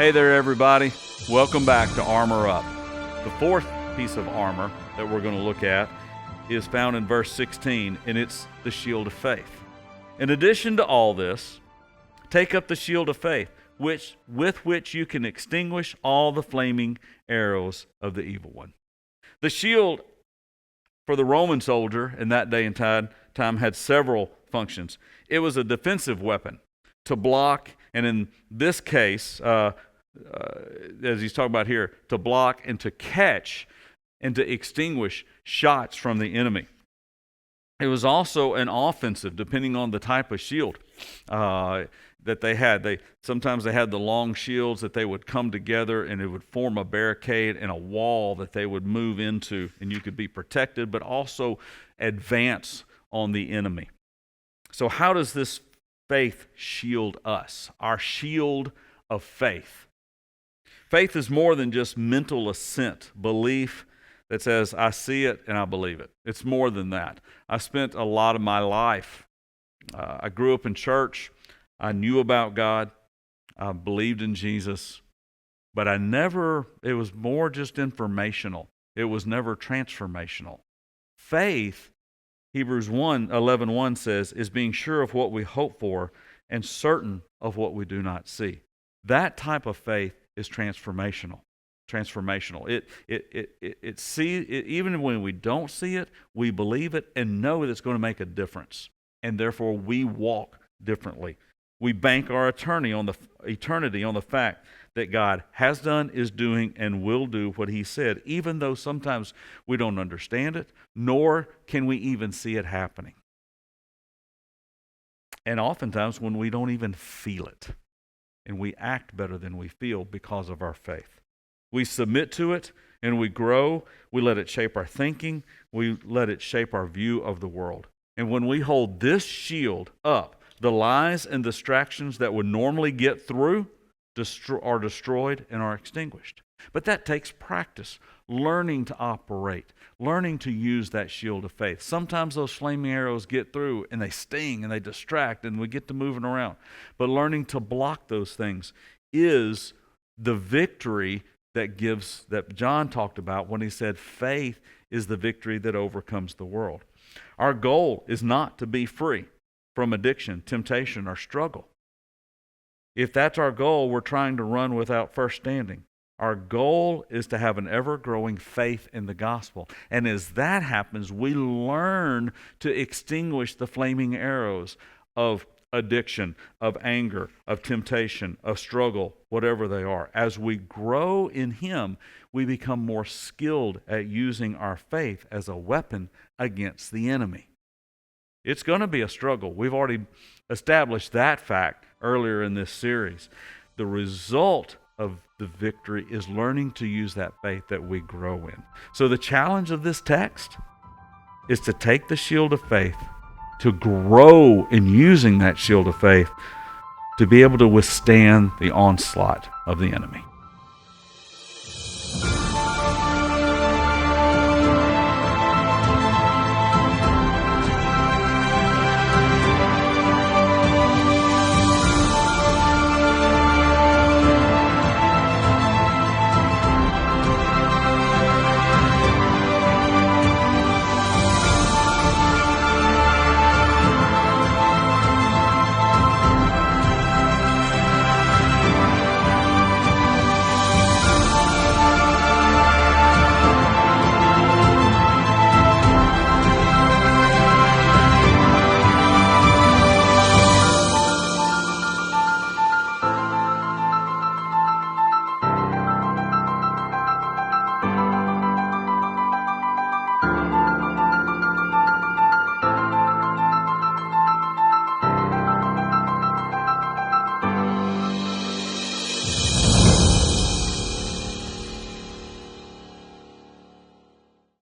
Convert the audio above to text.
Hey there, everybody. Welcome back to Armor Up. The fourth piece of armor that we're going to look at is found in verse 16, and it's the shield of faith. In addition to all this, take up the shield of faith, with which you can extinguish all the flaming arrows of the evil one. The shield for the Roman soldier in that day and time had several functions. It was a defensive weapon to block, and in this case, as he's talking about here, to block and to catch and to extinguish shots from the enemy. It was also an offensive, depending on the type of shield that they had. Sometimes they had the long shields that they would come together and it would form a barricade and a wall that they would move into, and you could be protected, but also advance on the enemy. So how does this faith shield us? Our shield of faith. Faith is more than just mental assent, belief that says, I see it and I believe it. It's more than that. I spent a lot of my life, I grew up in church, I knew about God, I believed in Jesus, but it was more just informational. It was never transformational. Faith, Hebrews 11:1 says, is being sure of what we hope for and certain of what we do not see. That type of faith is transformational. Even when we don't see it, we believe it and know that it's going to make a difference, and therefore we walk differently. We bank our eternity on the fact that God has done, is doing, and will do what He said, even though sometimes we don't understand it, nor can we even see it happening. And oftentimes when we don't even feel it, and we act better than we feel because of our faith. We submit to it, and we grow. We let it shape our thinking. We let it shape our view of the world. And when we hold this shield up, the lies and distractions that would normally get through are destroyed and are extinguished. But that takes practice, learning to operate, learning to use that shield of faith. Sometimes those flaming arrows get through and they sting and they distract and we get to moving around. But learning to block those things is the victory that John talked about when he said faith is the victory that overcomes the world. Our goal is not to be free from addiction, temptation, or struggle. If that's our goal, we're trying to run without first standing. Our goal is to have an ever-growing faith in the gospel. And as that happens, we learn to extinguish the flaming arrows of addiction, of anger, of temptation, of struggle, whatever they are. As we grow in Him, we become more skilled at using our faith as a weapon against the enemy. It's going to be a struggle. We've already established that fact earlier in this series. The result of the victory is learning to use that faith that we grow in. So the challenge of this text is to take the shield of faith, to grow in using that shield of faith, to be able to withstand the onslaught of the enemy.